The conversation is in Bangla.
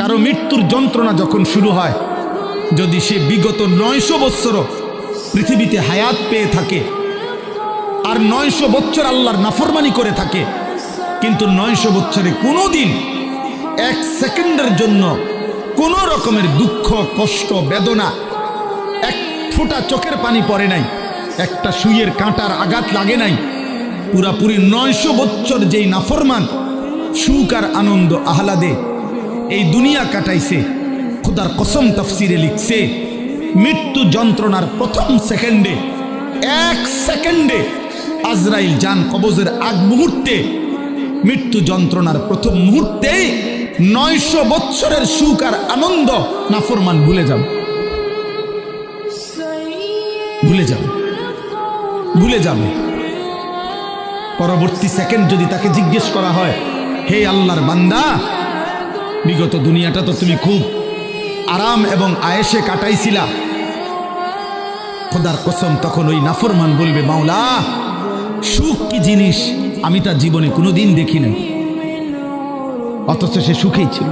কারো মৃত্যুর যন্ত্রণা যখন শুরু হয়, যদি সে বিগত 900 বৎসরও পৃথিবীতে হায়াত পেয়ে থাকে আর 900 বৎসর আল্লাহর নাফরমানি করে থাকে, কিন্তু 900 বৎসরে কোনো দিন 1 সেকেন্ডের জন্য কোনো রকমের দুঃখ, কষ্ট, বেদনা, এক ফোঁটা চোখের পানি পড়ে নাই, একটা সুইয়ের কাঁটার আঘাত লাগে নাই, পুরাপুরি 900 বৎসর যেই নাফরমান সুখ আর আনন্দ আহ্লাদে এই দুনিয়া কাটাইছে, খোদার কসম তাফসিরে লিখছে মৃত্যু যন্ত্রণার প্রথম সেকেন্ডে, 1 সেকেন্ডে আজরাইল জান কবজের আগ মুহূর্তে, মৃত্যু যন্ত্রণার প্রথম মুহূর্তেই 900 বৎসরের সুখ আর আনন্দ নাফরমান ভুলে যাবে, ভুলে যাবে, ভুলে যাবে। পরবর্তী সেকেন্ড যদি তাকে জিজ্ঞেস করা হয়, হে আল্লাহর বান্দা, বিগত দুনিয়াটা তো তুমি খুব আরাম এবং আয়েশে কাটাইছিলা, খোদার কসম তখন ওই নাফরমান বলবে, মাওলা সুখ কি জিনিস আমি তার জীবনে কোনোদিন দেখি নাই, অথচ সে সুখেই ছিল।